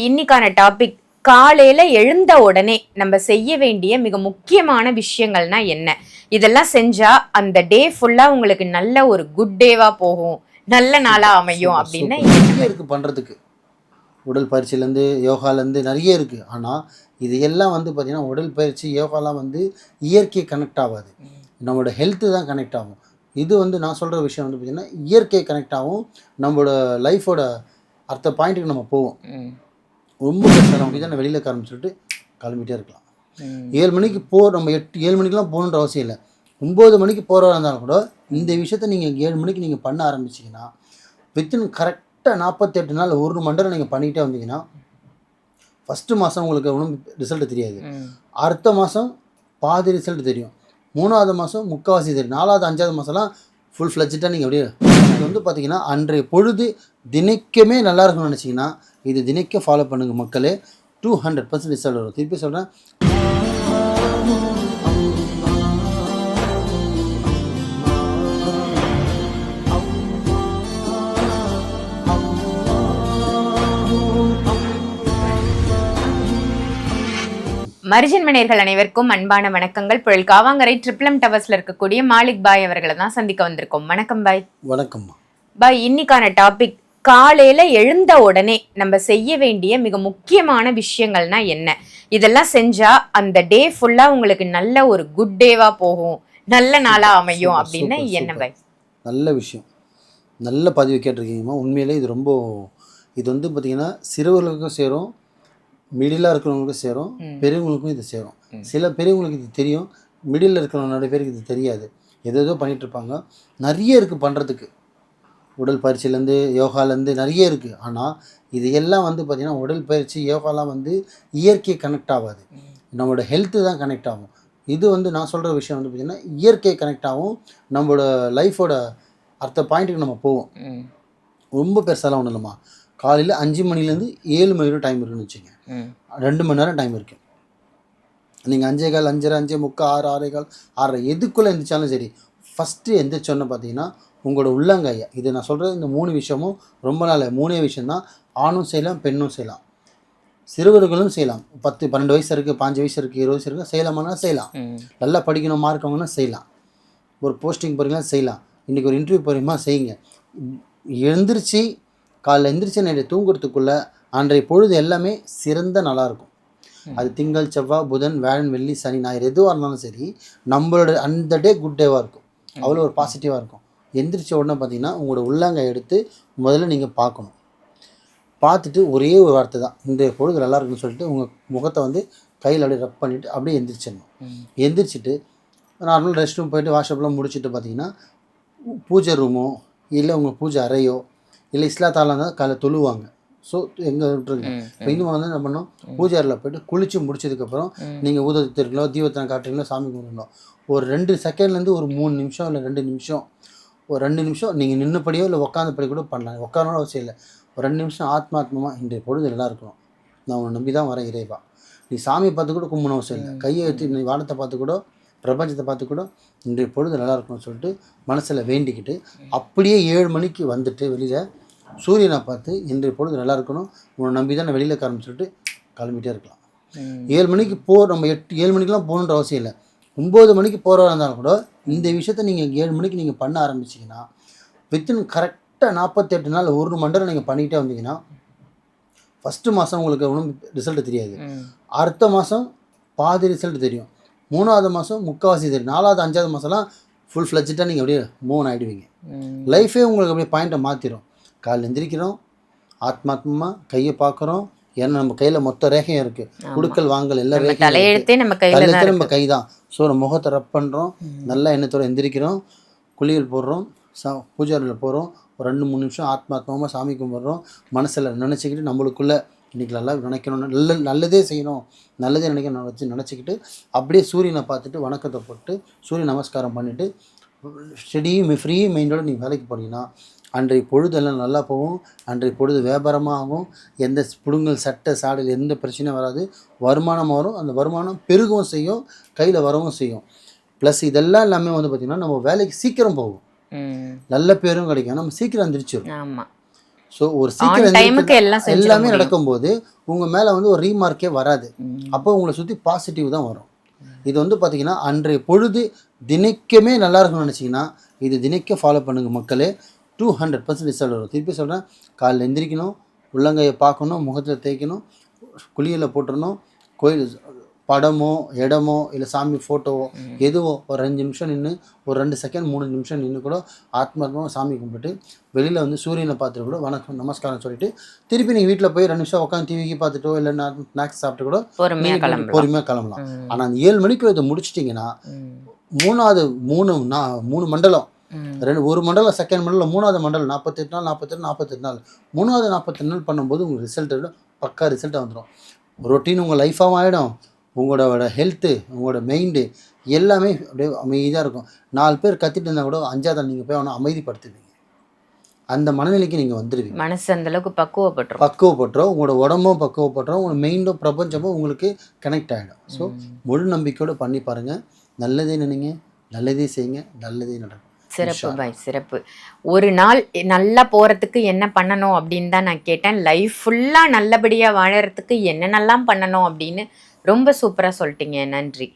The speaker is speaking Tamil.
இன்னைக்கான டாபிக் காலையில எழுந்த உடனே நம்ம செய்ய வேண்டிய மிக முக்கியமான விஷயங்கள்னா என்ன? இதெல்லாம் செஞ்சா அந்த டே ஃபுல்லா உங்களுக்கு நல்ல ஒரு குட் டேவா போகும், நல்ல நாளா அமையும் அப்படின்னு நிறைய இருக்குது பண்ணுறதுக்கு. உடல் பயிற்சியிலேருந்து யோகாலேருந்து நிறைய இருக்குது. ஆனால் இது எல்லாம் வந்து பார்த்திங்கன்னா உடல் பயிற்சி யோகாலாம் வந்து இயற்கை கனெக்ட் ஆகாது, நம்மளோட ஹெல்த்து தான் கனெக்ட் ஆகும். இது வந்து நான் சொல்கிற விஷயம் வந்து பார்த்திங்கன்னா இயற்கை கனெக்ட் ஆகும், நம்மளோட லைஃபோட அடுத்த பாயிண்ட்டுக்கு நம்ம போவோம். ரொம்ப கஷ்டம் நமக்கு தான் வெளியில் கிளம்பிச்சுட்டு கிளம்பிட்டே இருக்கலாம். 7 மணிக்கு நம்ம 7 மணிக்கெலாம் போகணுன்ற அவசியம் இல்லை. 9 மணிக்கு போகிறதா இருந்தாலும் கூட இந்த விஷயத்த நீங்கள் 7 மணிக்கு நீங்கள் பண்ண ஆரம்பிச்சிங்கன்னா வித்தின் கரெக்டாக 48 நாள் 1 மணி நேரம் நீங்கள் பண்ணிக்கிட்டே வந்தீங்கன்னா ஃபஸ்ட்டு மாதம் உங்களுக்கு ஒன்றும் ரிசல்ட் தெரியாது, அடுத்த மாதம் பாதி ரிசல்ட் தெரியும், 3வது மாதம் முக்கால்வாசி தெரியும், 4வது 5வது மாதம்லாம் ஃபுல் ஃப்ளட்ஜாக நீங்கள் அப்படியே இது வந்து பார்த்திங்கன்னா அன்றைய பொழுது தினைக்குமே நல்லா இருக்குன்னு நினச்சிங்கன்னா இது தினைக்க ஃபாலோ பண்ணுங்கள் மக்களே. 200% ரிசல்ட் வரும். திருப்பி சொல்கிறேன், மரிஜன் மணியர்கள் அனைவருக்கும் அன்பான வணக்கங்கள். புழல் காவாங்கரை ட்ரிபிள் டவர்ஸ்ல இருக்கக்கூடிய மாலிக் பாய் அவர்களை தான் சந்திக்க வந்திருக்கோம். வணக்கம் பாய். வணக்கம் பாய். இன்னைக்கான டாபிக் காலையில எழுந்த உடனே நம்ம செய்ய வேண்டிய மிக முக்கியமான விஷயங்கள்னா என்ன? இதெல்லாம் செஞ்சா அந்த டே ஃபுல்லா உங்களுக்கு நல்ல ஒரு குட் டேவா போகும், நல்ல நாளா அமையும் அப்படின்னு என்ன பாய்? நல்ல விஷயம், நல்ல பதிவு கேட்டிருக்கீங்கம்மா. உண்மையிலே இது வந்து பார்த்திங்கன்னா சிறுவர்களுக்கும் சேரும், மிடிலாக இருக்கிறவங்களுக்கும் சேரும், பெரியவங்களுக்கும் இது சேரும். சில பெரியவங்களுக்கு இது தெரியும், மிடில் இருக்கிறவங்க நிறைய பேருக்கு இது தெரியாது, ஏதோ பண்ணிகிட்ருப்பாங்க. நிறைய இருக்குது பண்ணுறதுக்கு, உடல் பயிற்சியிலேருந்து யோகாலேருந்து நிறைய இருக்குது. ஆனால் இது எல்லாம் வந்து பார்த்திங்கன்னா உடல் பயிற்சி யோகாலாம் வந்து இயற்கை கனெக்ட் ஆகாது, நம்மளோட ஹெல்த்து தான் கனெக்ட் ஆகும். இது வந்து நான் சொல்கிற விஷயம் வந்து பார்த்திங்கன்னா இயற்கை கனெக்ட் ஆகும், நம்மளோட லைஃபோட அடுத்த பாயிண்ட்டுக்கு நம்ம போவோம். ரொம்ப பெருசாலாம் ஒன்றும் இல்லைம்மா. காலையில் 5 மணிலேருந்து 7 மணி வரைக்கும் டைம் இருக்குன்னு வச்சுங்க, 2 மணி நேரம் டைம் இருக்குது. நீங்கள் 5:15, 5:30, 5:45, 6, 6:15, 6:30 எதுக்குள்ளே எழுந்திரிச்சாலும் சரி, ஃபஸ்ட்டு எந்திரிச்சோன்னு பார்த்தீங்கன்னா உங்களோட உள்ளங்கையை, இது நான் சொல்கிறது இந்த 3 விஷயமும் ரொம்ப நாள் 3 விஷயந்தான். ஆணும் செய்யலாம், பெண்ணும் செய்யலாம், சிறுவர்களும் செய்யலாம். 10, 12 வயசு இருக்குது, 5 வயசு இருக்குது, 20 வயசு இருக்குது, செய்யலாமான்னா செய்யலாம். நல்லா படிக்கணும் மார்க் வாங்கினா செய்யலாம், ஒரு போஸ்டிங் போகிறீங்களா செய்யலாம், இன்றைக்கி ஒரு இன்டர்வியூ போகிறீங்களா செய்யுங்க. எழுந்திரிச்சு காலைல எந்திரிச்சு நைட்டு தூங்குறதுக்குள்ளே அன்றைய பொழுது எல்லாமே சிறந்த நல்லாயிருக்கும். அது திங்கள், செவ்வாய், புதன், வியாழன், வெள்ளி, சனி, ஞாயிறு எதுவாக இருந்தாலும் சரி, நம்மளோட அந்த டே குட் டேவாக இருக்கும், அவ்வளோ ஒரு பாசிட்டிவாக இருக்கும். எந்திரிச்ச உடனே பார்த்தீங்கன்னா உங்களோட உள்ளங்கை எடுத்து முதல்ல நீங்கள் பார்க்கணும். பார்த்துட்டு ஒரே ஒரு வார்த்தை தான், இன்றைய பொழுது நல்லா இருக்குன்னு சொல்லிட்டு உங்கள் முகத்தை வந்து கையில் அப்படியே ரப் பண்ணிவிட்டு அப்படியே எந்திரிச்சிடணும். எந்திரிச்சிட்டு நார்மல் ரெஸ்ட் ரூம் போய்ட்டு வாஷ்அப்லாம் முடிச்சுட்டு பார்த்தீங்கன்னா பூஜை ரூமோ இல்லை உங்கள் பூஜை அறையோ இல்லை இஸ்லாத்தாலாம் இருந்தால் காலைல தொழுவாங்க. ஸோ எங்கே விட்டுருங்க. இப்போ இன்னும் வந்து என்ன பண்ணோம், பூஜை அறையில் போய்ட்டு குளித்து முடிச்சதுக்கப்புறம் நீங்கள் ஊதத்திருக்கீங்களோ தீபத்தனை காட்டுறீங்களோ சாமி கும்பிடணும். ஒரு 2 செகண்ட்லேருந்து ஒரு 3 நிமிஷம் இல்லை 2 நிமிஷம், ஒரு 2 நிமிஷம் நீங்கள் நின்றுபடியோ இல்லை உட்காந்தபடி கூட பண்ணலாம். உட்காரணும் அவசியம் இல்லை. ஒரு 2 நிமிஷம் ஆத்மாத்மமாக இன்றைய பொழுது நல்லா இருக்கணும், நான் உன்னை நம்பி தான் வரேன் இறைவா. நீ சாமியை பார்த்து கூட கும்பிடணும் அவசியம் இல்லை, கையை எடுத்து நீ வானத்தை பார்த்து கூட பிரபஞ்சத்தை பார்த்து கூட இன்றைய பொழுது நல்லா இருக்கணும்னு சொல்லிட்டு மனசில் வேண்டிக்கிட்டு அப்படியே 7 மணிக்கு வந்துட்டு வெளியில் சூரியனை பார்த்து இன்றைய பொழுது நல்லா இருக்கணும், உன்னை நம்பி தான் நான் வெளியில் சொல்லிட்டு கிளம்பிட்டே இருக்கலாம். 7 மணிக்கு நம்ம 7 மணிக்கெலாம் போகணுன்ற அவசியம் இல்லை. 9 மணிக்கு போகிறதா இருந்தாலும் கூட இந்த விஷயத்த நீங்கள் 7 மணிக்கு நீங்கள் பண்ண ஆரம்பிச்சிங்கன்னா வித்தின் கரெக்டாக 48 நாள் 1 மணி நேரம் நீங்கள் பண்ணிக்கிட்டே வந்தீங்கன்னா ஃபஸ்ட்டு மாதம் உங்களுக்கு ஒன்றும் ரிசல்ட் தெரியாது, அடுத்த மாதம் பாதி ரிசல்ட் தெரியும், 3வது மாதம் முக்கால்வாசி தெரியும், 4வது 5வது மாதம்லாம் ஃபுல் ஃப்ளட்ஜாக நீங்கள் அப்படியே மூவ் ஆகிடுவீங்க. லைஃபே உங்களுக்கு அப்படியே பாயிண்ட்டை மாற்றிடும். காலையில் எந்திரிக்கிறோம், ஆத்மாத்மா கையை பார்க்குறோம், ஏன்னா நம்ம கையில் மொத்த ரேகையும் இருக்குது, குடுக்கல் வாங்கல் எல்லா ரேகையும் நம்ம கை தான். ஸோ நம்ம முகத்தை ரப் பண்ணுறோம், நல்லா எண்ணத்தோடு எந்திரிக்கிறோம், குளியல் போடுறோம், பூஜை அறையில் போகிறோம், ஒரு 2-3 நிமிஷம் ஆத்மாத்மாவாக சாமி கும்பிட்றோம், மனசில் நினச்சிக்கிட்டு நம்மளுக்குள்ளே இன்றைக்கி நல்லா நினைக்கணும், நல்லதே செய்யணும், நல்லதே நினச்சிக்கிட்டு அப்படியே சூரியனை பார்த்துட்டு வணக்கத்தை போட்டு சூரிய நமஸ்காரம் பண்ணிவிட்டு ஃப்ரீ மைண்டோடு நீங்கள் வேலைக்கு போனீங்கன்னா அன்றைய பொழுதெல்லாம் நல்லா போகும், அன்றைய பொழுது வியாபாரமாக ஆகும், எந்த புடுங்கல் சட்டை சாடையில் எந்த பிரச்சனையும் வராது, வருமானம் வரும், அந்த வருமானம் பெருகவும் செய்யும், கையில் வரவும் செய்யும். ப்ளஸ் இதெல்லாம் எல்லாமே வந்து பார்த்திங்கன்னா நம்ம வேலைக்கு சீக்கிரம் போகும், நல்ல பேரும் கிடைக்கும், நம்ம சீக்கிரம் எந்திரிச்சிடும். ஸோ ஒரு ஆன் சீக்கிரம் டைமுக்கு எல்லாம் செஞ்சிட எல்லாமே முடியும். நடக்கும்போது உங்கள் மேலே வந்து ஒரு ரீமார்க்கே வராது. அப்போ உங்களை சுற்றி பாசிட்டிவ் தான் வரும். இது வந்து பார்த்தீங்கன்னா அன்றைய பொழுது தினைக்குமே நல்லா இருக்கணும்னு நினச்சிங்கன்னா இது தினைக்க ஃபாலோ பண்ணுங்க மக்களே. 200% ரிசல்ட் வரும். திருப்பி சொல்கிறேன், காலைல எந்திரிக்கணும், உள்ளங்கையை பார்க்கணும், முகத்தில் தேய்க்கணும், குளியலில் போட்டுடணும், கோயில் படமோ இடமோ இல்லை சாமி ஃபோட்டோவோ எதுவோ ஒரு 5 நிமிஷம் நின்று ஒரு 2 செகண்ட் 3 நிமிஷம் நின்று கூட ஆத்மார்த்தமாக சாமி கும்பிட்டு வெளியில் வந்து சூரியனை பார்த்துட்டு கூட வணக்கம் நமஸ்காரம் சொல்லிட்டு திருப்பி நீங்கள் வீட்டில் போய் 2 நிமிஷம் உட்காந்து டிவிக்கு பார்த்துட்டோ இல்லை ஸ்நாக்ஸ் சாப்பிட்டு கூட பொறுமையாக கிளம்பலாம். ஆனால் அந்த 7 மணிக்கு இதை முடிச்சிட்டிங்கன்னா மூணாவது 3 மண்டலம் ஒரு மண்டலம் செகண்ட் மண்டலம் மூணாவது மண்டலம் 48 நாள் மூணாவது 48 நாள் பண்ணும்போது உங்களுக்கு ரிசல்ட் பக்கா ரிசல்ட்டாக வந்துடும். ரொட்டீன் உங்கள் லைஃபாகவும் ஆகிடும். உங்களோட ஹெல்த்து, உங்களோட மைண்டு எல்லாமே அப்படியே அமைதியாக இருக்கும். 4 பேர் கத்திட்டு இருந்தால் கூட 5ஆவது நீங்கள் போய் அவனை அமைதிப்படுத்துவீங்க. அந்த மனநிலைக்கு நீங்கள் வந்துடுவீங்க. மனசு அந்தளவுக்கு பக்குவப்பட்டுரும். உங்களோட உடம்பும் பக்குவப்பட்டுரும். உங்களோட மைண்டும் பிரபஞ்சமும் உங்களுக்கு கனெக்ட் ஆகிடும். ஸோ முழு நம்பிக்கையோடு பண்ணி பாருங்கள். நல்லதே நினைங்க, நல்லதே செய்யுங்க, நல்லதே நடக்கும். சிறப்பு பாய், சிறப்பு. ஒரு நாள் நல்லா போகிறதுக்கு என்ன பண்ணணும் அப்படின்னு தான் நான் கேட்டேன். லைஃப் ஃபுல்லாக நல்லபடியாக வாழறதுக்கு என்னென்னலாம் பண்ணணும் அப்படின்னு ரொம்ப சூப்பராக சொல்லிட்டீங்க. நன்றி.